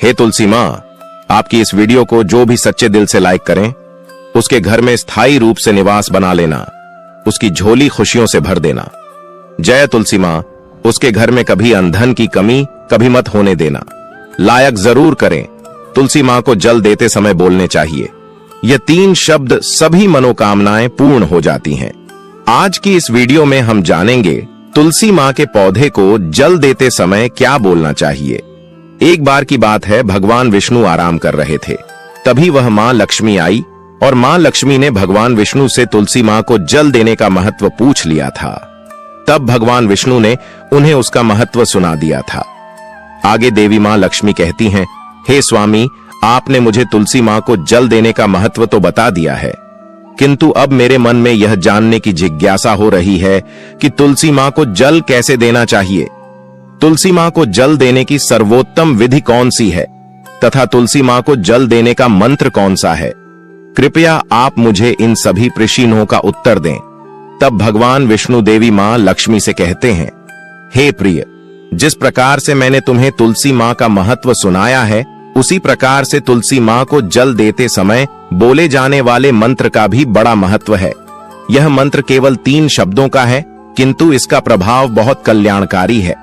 हे तुलसी माँ, आपकी इस वीडियो को जो भी सच्चे दिल से लाइक करें, उसके घर में स्थायी रूप से निवास बना लेना, उसकी झोली खुशियों से भर देना। जय तुलसी माँ, उसके घर में कभी अनधन की कमी कभी मत होने देना। लायक जरूर करें, तुलसी माँ को जल देते समय बोलने चाहिए। ये 3 शब्द सभी मनोकामनाएं पूर्ण हो जाती हैं। आज की इस वीडियो में हम जानेंगे तुलसी माँ के पौधे को जल देते समय क्या बोलना चाहिए। एक बार की बात है, भगवान विष्णु आराम कर रहे थे। तभी वह माँ लक्ष्मी आई और माँ लक्ष्मी ने भगवान विष्णु से तुलसी माँ को जल देने का महत्व पूछ लिया था। तब भगवान विष्णु ने उन्हें उसका महत्व सुना दिया था। आगे देवी माँ लक्ष्मी कहती हैं, हे स्वामी, आपने मुझे तुलसी माँ को जल देने का महत्व तो बता दिया है, किंतु अब मेरे मन में यह जानने की जिज्ञासा हो रही है कि तुलसी माँ को जल कैसे देना चाहिए। तुलसी माँ को जल देने की सर्वोत्तम विधि कौन सी है तथा तुलसी माँ को जल देने का मंत्र कौन सा है? कृपया आप मुझे इन सभी प्रश्नों का उत्तर दें। तब भगवान विष्णु देवी माँ लक्ष्मी से कहते हैं, हे प्रिय, जिस प्रकार से मैंने तुम्हें तुलसी माँ का महत्व सुनाया है, उसी प्रकार से तुलसी माँ को जल देते समय बोले जाने वाले मंत्र का भी बड़ा महत्व है। यह मंत्र केवल 3 शब्दों का है, किंतु इसका प्रभाव बहुत कल्याणकारी है।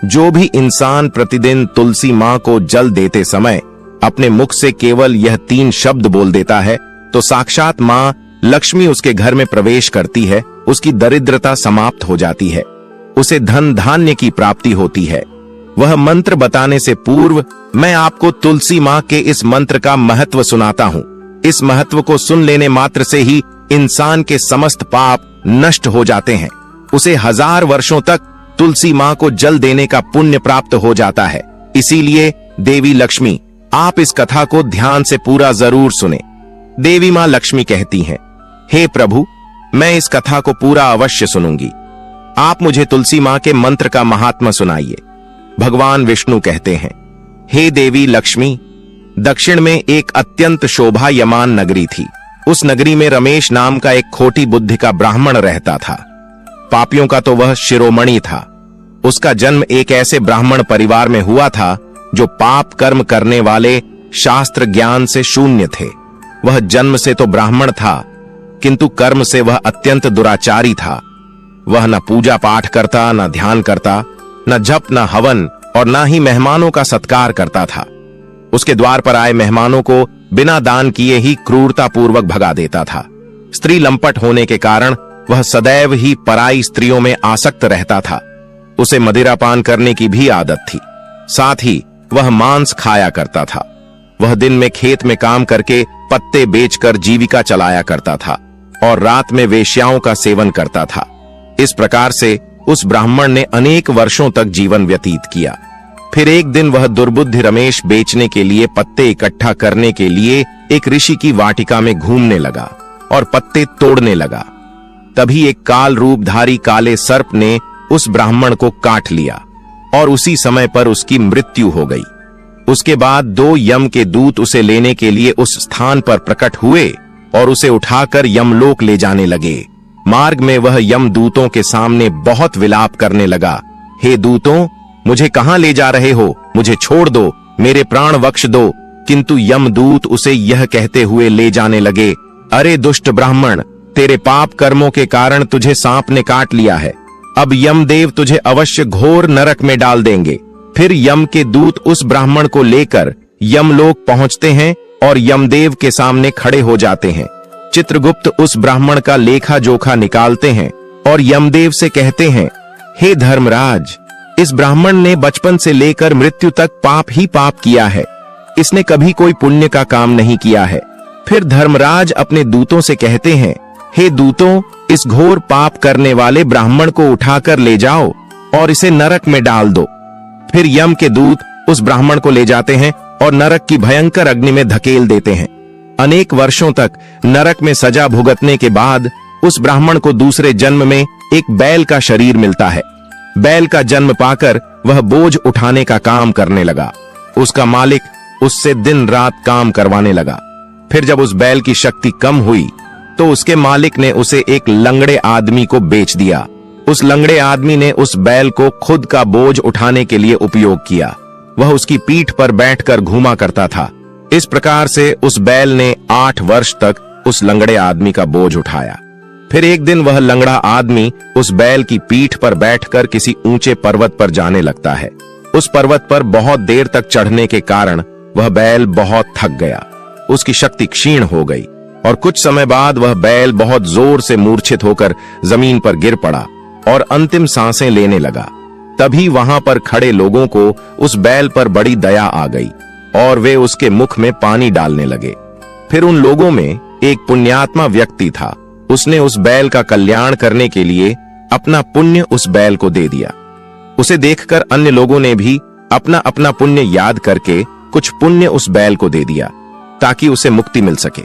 जो भी इंसान प्रतिदिन तुलसी माँ को जल देते समय अपने मुख से केवल यह 3 शब्द बोल देता है, तो साक्षात माँ लक्ष्मी उसके घर में प्रवेश करती है, उसकी दरिद्रता समाप्त हो जाती है, उसे धन धान्य की प्राप्ति होती है। वह मंत्र बताने से पूर्व मैं आपको तुलसी माँ के इस मंत्र का महत्व सुनाता हूँ। इस महत्व को सुन लेने मात्र से ही इंसान के समस्त पाप नष्ट हो जाते हैं। उसे 1000 वर्षों तक तुलसी माँ को जल देने का पुण्य प्राप्त हो जाता है। इसीलिए देवी लक्ष्मी, आप इस कथा को ध्यान से पूरा जरूर सुने। देवी माँ लक्ष्मी कहती हैं, हे प्रभु, मैं इस कथा को पूरा अवश्य सुनूंगी। आप मुझे तुलसी माँ के मंत्र का महात्मा सुनाइए। भगवान विष्णु कहते हैं, हे देवी लक्ष्मी, दक्षिण में एक अत्यंत शोभायमान नगरी थी। उस नगरी में रमेश नाम का एक खोटी बुद्धि का ब्राह्मण रहता था। पापियों का तो वह शिरोमणि था। उसका जन्म एक ऐसे ब्राह्मण परिवार में हुआ था जो पाप कर्म करने वाले, शास्त्र ज्ञान से शून्य थे। वह जन्म से तो ब्राह्मण था, किंतु कर्म से वह अत्यंत दुराचारी था। वह न पूजा पाठ करता, न ध्यान करता, न जप, न हवन और न ही मेहमानों का सत्कार करता था। उसके द्वार पर आए मेहमानों को बिना दान किए ही क्रूरता पूर्वक भगा देता था। स्त्री लंपट होने के कारण वह सदैव ही पराई स्त्रियों में आसक्त रहता था। उसे मदिरापान करने की भी आदत थी। साथ ही वह मांस खाया करता था। वह दिन में खेत में काम करके पत्ते बेचकर जीविका चलाया करता था और रात में वेश्याओं का सेवन करता था। इस प्रकार से उस ब्राह्मण ने अनेक वर्षों तक जीवन व्यतीत किया। फिर एक दिन वह दुर्बुद्धि रमेश बेचने के लिए पत्ते इकट्ठा करने के लिए एक ऋषि की वाटिका में घूमने लगा और पत्ते तोड़ने लगा। तभी एक काल रूपधारी काले सर्प ने उस ब्राह्मण को काट लिया और उसी समय पर उसकी मृत्यु हो गई। उसके बाद 2 यम के दूत उसे लेने के लिए उस स्थान पर प्रकट हुए और उसे उठाकर यमलोक ले जाने लगे। मार्ग में वह यम दूतों के सामने बहुत विलाप करने लगा, हे दूतों, मुझे कहां ले जा रहे हो? मुझे छोड़ दो, मेरे प्राण बख्श दो। किंतु यमदूत उसे यह कहते हुए ले जाने लगे, अरे दुष्ट ब्राह्मण, तेरे पाप कर्मों के कारण तुझे सांप ने काट लिया है। अब यमदेव तुझे अवश्य घोर नरक में डाल देंगे। फिर यम के दूत उस ब्राह्मण को लेकर यमलोक पहुंचते हैं और यमदेव के सामने खड़े हो जाते हैं। चित्रगुप्त उस ब्राह्मण का लेखा जोखा निकालते हैं और यमदेव से कहते हैं, हे धर्मराज, इस ब्राह्मण ने बचपन से लेकर मृत्यु तक पाप ही पाप किया है। इसने कभी कोई पुण्य का काम नहीं किया है। फिर धर्मराज अपने दूतों से कहते हैं, हे दूतों, इस घोर पाप करने वाले ब्राह्मण को उठाकर ले जाओ और इसे नरक में डाल दो। फिर यम के दूत उस ब्राह्मण को ले जाते हैं और नरक की भयंकर अग्नि में धकेल देते हैं। अनेक वर्षों तक नरक में सजा भुगतने के बाद उस ब्राह्मण को दूसरे जन्म में एक बैल का शरीर मिलता है। बैल का जन्म पाकर वह बोझ उठाने का काम करने लगा। उसका मालिक उससे दिन रात काम करवाने लगा। फिर जब उस बैल की शक्ति कम हुई तो उसके मालिक ने उसे एक लंगड़े आदमी को बेच दिया। उस लंगड़े आदमी ने उस बैल को खुद का बोझ उठाने के लिए उपयोग किया। वह उसकी पीठ पर बैठकर घूमा करता था। इस प्रकार से उस बैल ने 8 वर्ष तक उस लंगड़े आदमी का बोझ उठाया। फिर एक दिन वह लंगड़ा आदमी उस बैल की पीठ पर बैठकर किसी ऊंचे पर्वत पर जाने लगता है। उस पर्वत पर बहुत देर तक चढ़ने के कारण वह बैल बहुत थक गया, उसकी शक्ति क्षीण हो गई और कुछ समय बाद वह बैल बहुत जोर से मूर्छित होकर जमीन पर गिर पड़ा और अंतिम सांसें लेने लगा। तभी वहां पर खड़े लोगों को उस बैल पर बड़ी दया आ गई और वे उसके मुख में पानी डालने लगे। फिर उन लोगों में एक पुण्यात्मा व्यक्ति था। उसने उस बैल का कल्याण करने के लिए अपना पुण्य उस बैल को दे दिया। उसे देखकर अन्य लोगों ने भी अपना अपना पुण्य याद करके कुछ पुण्य उस बैल को दे दिया ताकि उसे मुक्ति मिल सके।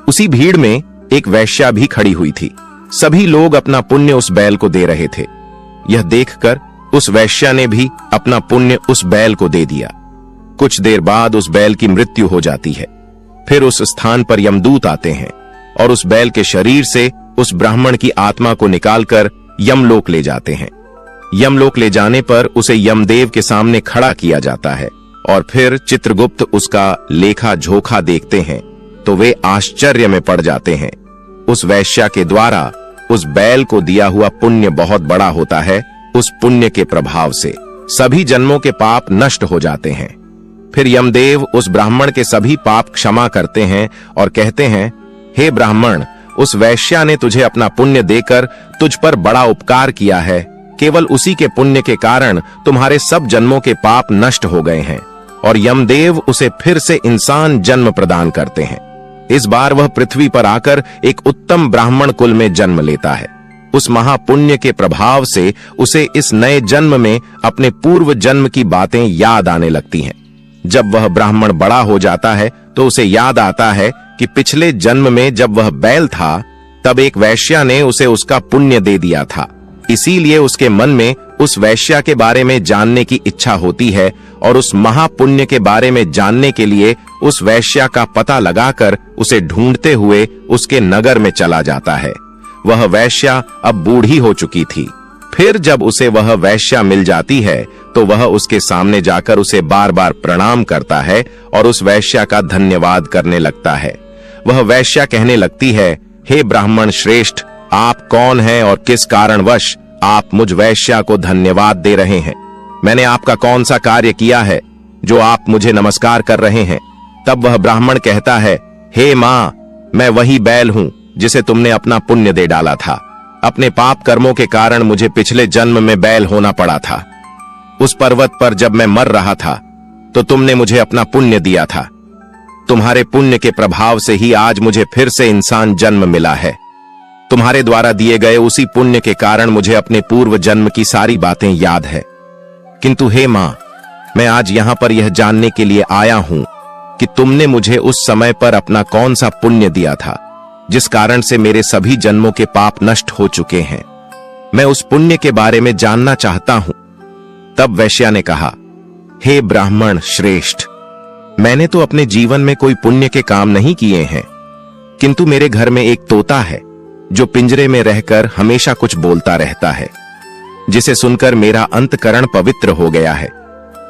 उसी भीड़ में एक वेश्या भी खड़ी हुई थी। सभी लोग अपना पुण्य उस बैल को दे रहे थे। यह देखकर उस वेश्या ने भी अपना पुण्य उस बैल को दे दिया। कुछ देर बाद उस बैल की मृत्यु हो जाती है। फिर उस स्थान पर यमदूत आते हैं और उस बैल के शरीर से उस ब्राह्मण की आत्मा को निकालकर यमलोक ले जाते हैं। यमलोक ले जाने पर उसे यमदेव के सामने खड़ा किया जाता है और फिर चित्रगुप्त उसका लेखा जोखा देखते हैं तो वे आश्चर्य में पड़ जाते हैं। उस वैश्या के द्वारा उस बैल को दिया हुआ पुण्य बहुत बड़ा होता है। उस पुण्य के प्रभाव से सभी जन्मों के पाप नष्ट हो जाते हैं। फिर यमदेव उस ब्राह्मण के सभी पाप क्षमा करते हैं और कहते हैं, हे ब्राह्मण, उस वैश्या ने तुझे अपना पुण्य देकर तुझ पर बड़ा उपकार किया है। केवल उसी के पुण्य के कारण तुम्हारे सब जन्मों के पाप नष्ट हो गए हैं और यमदेव उसे फिर से इंसान जन्म प्रदान करते हैं। इस बार वह पृथ्वी पर आकर एक उत्तम ब्राह्मण कुल में जन्म लेता है। उस महापुण्य के प्रभाव से उसे इस नए जन्म में अपने पूर्व जन्म की बातें याद आने लगती हैं। जब वह ब्राह्मण बड़ा हो जाता है तो उसे याद आता है कि पिछले जन्म में जब वह बैल था तब एक वैश्या ने उसे उसका पुण्य दे दिया था। इसीलिए उसके मन में उस वैश्या के बारे में जानने की इच्छा होती है और उस महापुण्य के बारे में जानने के लिए उस वैश्या का पता लगाकर उसे ढूंढते हुए उसके नगर में चला जाता है। वह वैश्या अब बूढ़ी हो चुकी थी। फिर जब उसे वह वैश्या मिल जाती है तो वह उसके सामने जाकर उसे बार बार प्रणाम करता है और उस वैश्या का धन्यवाद करने लगता है। वह वैश्या कहने लगती है, हे ब्राह्मण श्रेष्ठ, आप कौन हैं और किस कारणवश आप मुझ वैश्या को धन्यवाद दे रहे हैं? मैंने आपका कौन सा कार्य किया है जो आप मुझे नमस्कार कर रहे हैं? तब वह ब्राह्मण कहता है, हे मां, मैं वही बैल हूं जिसे तुमने अपना पुण्य दे डाला था। अपने पाप कर्मों के कारण मुझे पिछले जन्म में बैल होना पड़ा था। उस पर्वत पर जब मैं मर रहा था तो तुमने मुझे अपना पुण्य दिया था। तुम्हारे पुण्य के प्रभाव से ही आज मुझे फिर से इंसान जन्म मिला है। तुम्हारे द्वारा दिए गए उसी पुण्य के कारण मुझे अपने पूर्व जन्म की सारी बातें याद है। किंतु हे मां, मैं आज यहां पर यह जानने के लिए आया हूं कि तुमने मुझे उस समय पर अपना कौन सा पुण्य दिया था जिस कारण से मेरे सभी जन्मों के पाप नष्ट हो चुके हैं। मैं उस पुण्य के बारे में जानना चाहता हूं। तब वैश्या ने कहा, हे ब्राह्मण श्रेष्ठ, मैंने तो अपने जीवन में कोई पुण्य के काम नहीं किए हैं, किंतु मेरे घर में एक तोता है जो पिंजरे में रहकर हमेशा कुछ बोलता रहता है, जिसे सुनकर मेरा अंतकरण पवित्र हो गया है।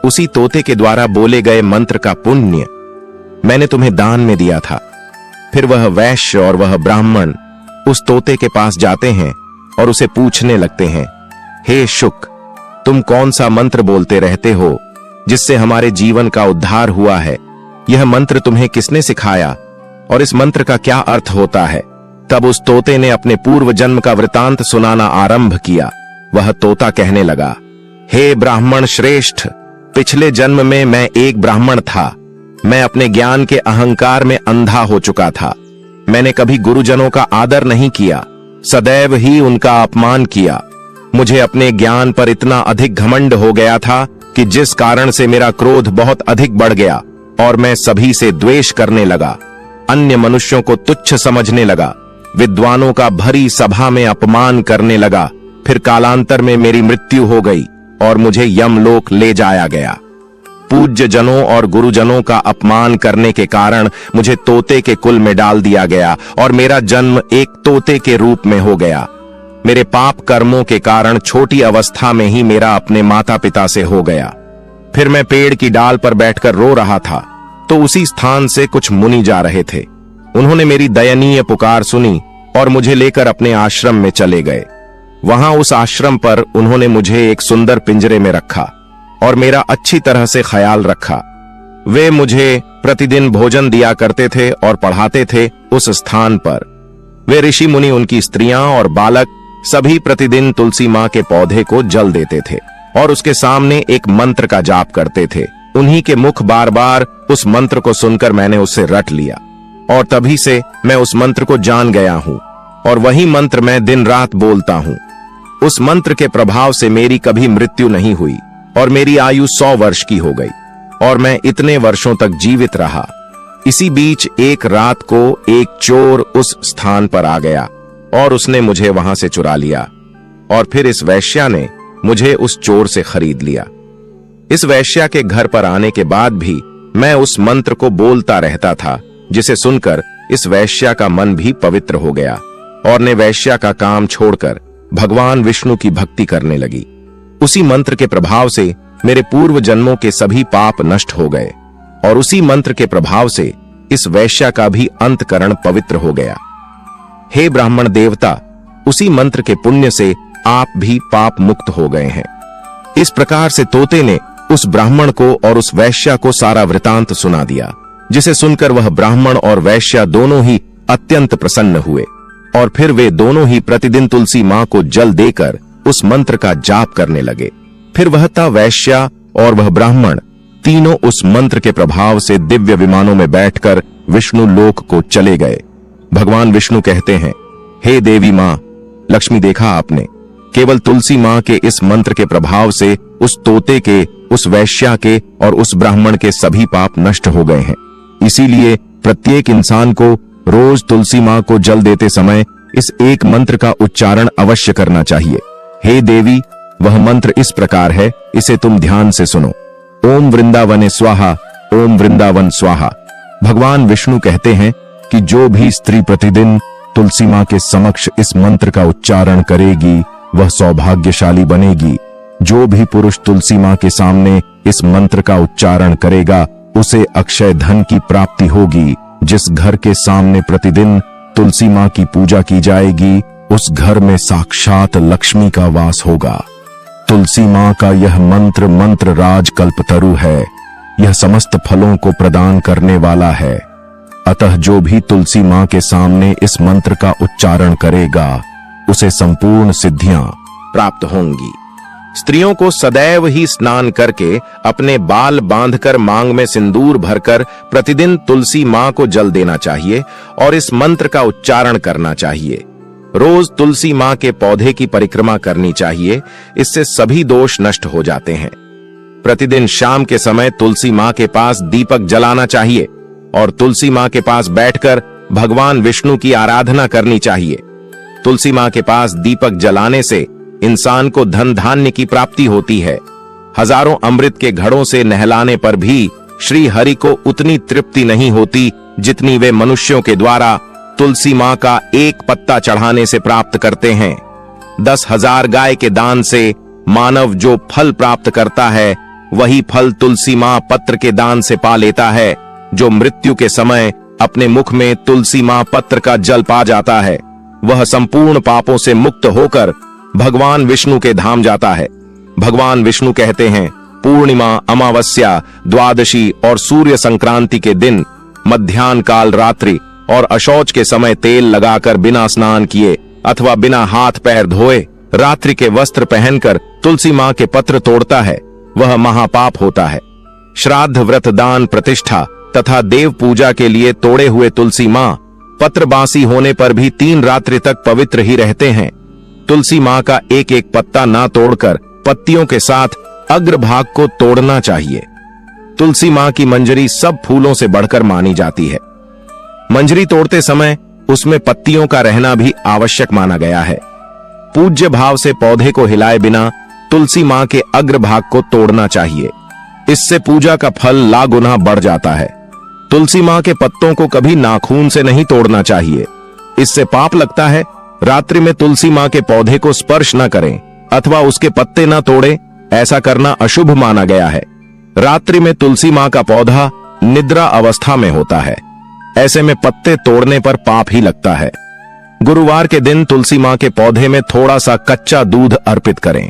उसी तोते के द्वारा बोले गए मंत्र का पुण्य मैंने तुम्हें दान में दिया था। फिर वह वैश्य और वह ब्राह्मण उस तोते के पास जाते हैं और उसे पूछने लगते हैं, हे शुक, तुम कौन सा मंत्र बोलते रहते हो जिससे हमारे जीवन का उद्धार हुआ है? यह मंत्र तुम्हें किसने सिखाया और इस मंत्र का क्या अर्थ होता है? तब उस तोते ने अपने पूर्व जन्म का वृतांत सुनाना आरंभ किया। वह तोता कहने लगा, हे ब्राह्मण श्रेष्ठ, पिछले जन्म में मैं एक ब्राह्मण था। मैं अपने ज्ञान के अहंकार में अंधा हो चुका था। मैंने कभी गुरुजनों का आदर नहीं किया, सदैव ही उनका अपमान किया। मुझे अपने ज्ञान पर इतना अधिक घमंड हो गया था कि जिस कारण से मेरा क्रोध बहुत अधिक बढ़ गया और मैं सभी से द्वेष करने लगा। अन्य मनुष्यों को तुच्छ समझने लगा, विद्वानों का भरी सभा में अपमान करने लगा। फिर कालांतर में मेरी मृत्यु हो गई और मुझे यमलोक ले जाया गया। पूज्य जनों और गुरुजनों का अपमान करने के कारण मुझे तोते के कुल में डाल दिया गया और मेरा जन्म एक तोते के रूप में हो गया। मेरे पाप कर्मों के कारण छोटी अवस्था में ही मेरा अपने माता पिता से हो गया। फिर मैं पेड़ की डाल पर बैठकर रो रहा था तो उसी स्थान से कुछ मुनि जा रहे थे। उन्होंने मेरी दयनीय पुकार सुनी और मुझे लेकर अपने आश्रम में चले गए। वहां उस आश्रम पर उन्होंने मुझे एक सुंदर पिंजरे में रखा और मेरा अच्छी तरह से ख्याल रखा। वे मुझे प्रतिदिन भोजन दिया करते थे और पढ़ाते थे उस स्थान पर। वे ऋषि मुनि, उनकी स्त्रियां और बालक सभी प्रतिदिन तुलसी मां के पौधे को जल देते थे और उसके सामने एक मंत्र का जाप करते थे। उन्हीं के मुख बार बार उस मंत्र को सुनकर मैंने उसे रट लिया और तभी से मैं उस मंत्र को जान गया हूं और वही मंत्र मैं दिन रात बोलता हूं। उस मंत्र के प्रभाव से मेरी कभी मृत्यु नहीं हुई और मेरी आयु 100 वर्ष की हो गई और मैं इतने वर्षों तक जीवित रहा। इसी बीच एक रात को एक चोर उस स्थान पर आ गया और उसने मुझे वहां से चुरा लिया और फिर इस वैश्या ने मुझे उस चोर से खरीद लिया। इस वैश्या के घर पर आने के बाद भी मैं उस मंत्र को बोलता रहता था, जिसे सुनकर इस वैश्या का मन भी पवित्र हो गया और ने वैश्या का काम छोड़कर भगवान विष्णु की भक्ति करने लगी। उसी मंत्र के प्रभाव से मेरे पूर्व जन्मों के सभी पाप नष्ट हो गए और उसी मंत्र के प्रभाव से इस वैश्या का भी अंतकरण पवित्र हो गया। हे ब्राह्मण देवता, उसी मंत्र के पुण्य से आप भी पाप मुक्त हो गए हैं। इस प्रकार से तोते ने उस ब्राह्मण को और उस वैश्या को सारा वृतांत सुना दिया, जिसे सुनकर वह ब्राह्मण और वैश्या दोनों ही अत्यंत प्रसन्न हुए और फिर वे दोनों ही प्रतिदिन तुलसी मां को जल देकर उस मंत्र का जाप करने लगे। फिर वह वैश्या और वह ब्राह्मण तीनों उस मंत्र के प्रभाव से दिव्य विमानों में बैठकर विष्णु लोक को चले गए। भगवान विष्णु कहते हैं, हे देवी मां लक्ष्मी, देखा आपने, केवल तुलसी मां के इस मंत्र के प्रभाव से उस तोते के, उस वैश्या के और उस ब्राह्मण के सभी पाप नष्ट हो गए हैं। इसीलिए प्रत्येक इंसान को रोज तुलसी मां को जल देते समय इस एक मंत्र का उच्चारण अवश्य करना चाहिए। हे देवी, वह मंत्र इस प्रकार है, इसे तुम ध्यान से सुनो। ओम वृंदावने स्वाहा, ओम वृंदावन स्वाहा। भगवान विष्णु कहते हैं कि जो भी स्त्री प्रतिदिन तुलसी मां के समक्ष इस मंत्र का उच्चारण करेगी वह सौभाग्यशाली बनेगी। जो भी पुरुष तुलसी मां के सामने इस मंत्र का उच्चारण करेगा उसे अक्षय धन की प्राप्ति होगी। जिस घर के सामने प्रतिदिन तुलसी मां की पूजा की जाएगी उस घर में साक्षात लक्ष्मी का वास होगा। तुलसी मां का यह मंत्र राज कल्पतरु है। यह समस्त फलों को प्रदान करने वाला है। अतः जो भी तुलसी मां के सामने इस मंत्र का उच्चारण करेगा उसे संपूर्ण सिद्धियां प्राप्त होंगी। स्त्रियों को सदैव ही स्नान करके अपने बाल बांधकर मांग में सिंदूर भरकर प्रतिदिन तुलसी मां को जल देना चाहिए और इस मंत्र का उच्चारण करना चाहिए। रोज तुलसी मां के पौधे की परिक्रमा करनी चाहिए, इससे सभी दोष नष्ट हो जाते हैं। प्रतिदिन शाम के समय तुलसी मां के पास दीपक जलाना चाहिए और तुलसी मां के पास बैठकर भगवान विष्णु की आराधना करनी चाहिए। तुलसी मां के पास दीपक जलाने से इंसान को धन धान्य की प्राप्ति होती है। हजारों अमृत के घड़ों से नहलाने पर भी श्री हरि को उतनी तृप्ति नहीं होती जितनी वे मनुष्यों के द्वारा तुलसी मां का एक पत्ता चढ़ाने से प्राप्त करते हैं। 10,000 गाय के दान से मानव जो फल प्राप्त करता है वही फल तुलसी मां पत्र के दान से पा लेता है। जो मृत्यु के समय अपने मुख में तुलसी मां पत्र का जल पा जाता है वह संपूर्ण पापों से मुक्त होकर भगवान विष्णु के धाम जाता है। भगवान विष्णु कहते हैं, पूर्णिमा, अमावस्या, द्वादशी और सूर्य संक्रांति के दिन मध्याह्न काल रात्रि और अशौच के समय तेल लगाकर बिना स्नान किए अथवा बिना हाथ पैर धोए रात्रि के वस्त्र पहनकर तुलसी मां के पत्र तोड़ता है वह महापाप होता है। श्राद्ध, व्रत, दान, प्रतिष्ठा तथा देव पूजा के लिए तोड़े हुए तुलसी मां पत्र बासी होने पर भी 3 रात्रि तक पवित्र ही रहते हैं। तुलसी मां का एक एक पत्ता ना तोड़कर पत्तियों के साथ अग्रभाग को तोड़ना चाहिए। तुलसी मां की मंजरी सब फूलों से बढ़कर मानी जाती है। मंजरी तोड़ते समय उसमें पत्तियों का रहना भी आवश्यक माना गया है। पूज्य भाव से पौधे को हिलाए बिना तुलसी मां के अग्रभाग को तोड़ना चाहिए। इससे पूजा का फल लागुना बढ़ जाता है। तुलसी मां के पत्तों को कभी नाखून से नहीं तोड़ना चाहिए, इससे पाप लगता है। रात्रि में तुलसी मां के पौधे को स्पर्श न करें अथवा उसके पत्ते न तोड़ें, ऐसा करना अशुभ माना गया है। रात्रि में तुलसी मां का पौधा निद्रा अवस्था में होता है। ऐसे में पत्ते तोड़ने पर पाप ही लगता है। गुरुवार के दिन तुलसी मां के पौधे में थोड़ा सा कच्चा दूध अर्पित करें।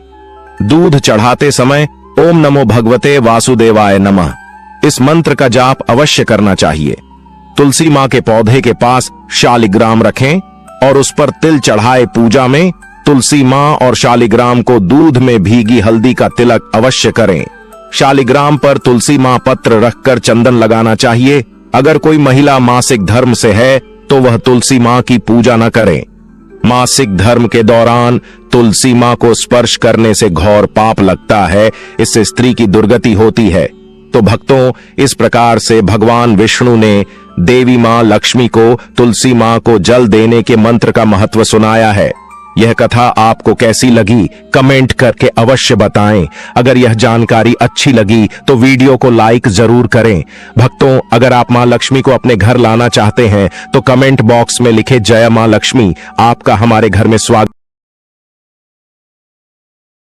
दूध चढ़ाते समय ओम नमो भगवते वासुदेवाय नमः इस मंत्र का जाप अवश्य करना चाहिए। तुलसी मां के पौधे के पास शालिग्राम रखें और उस पर तिल चढ़ाए पूजा में तुलसी मां और शालिग्राम को दूध में भीगी हल्दी का तिलक अवश्य करें। शालिग्राम पर तुलसी मां पत्र रखकर चंदन लगाना चाहिए। अगर कोई महिला मासिक धर्म से है तो वह तुलसी मां की पूजा न करे। मासिक धर्म के दौरान तुलसी मां को स्पर्श करने से घोर पाप लगता है, इससे स्त्री की दुर्गति होती है। तो भक्तों, इस प्रकार से भगवान विष्णु ने देवी मां लक्ष्मी को तुलसी मां को जल देने के मंत्र का महत्व सुनाया है। यह कथा आपको कैसी लगी कमेंट करके अवश्य बताएं। अगर यह जानकारी अच्छी लगी तो वीडियो को लाइक जरूर करें। भक्तों, अगर आप मां लक्ष्मी को अपने घर लाना चाहते हैं तो कमेंट बॉक्स में लिखे जय मां लक्ष्मी, आपका हमारे घर में स्वागत।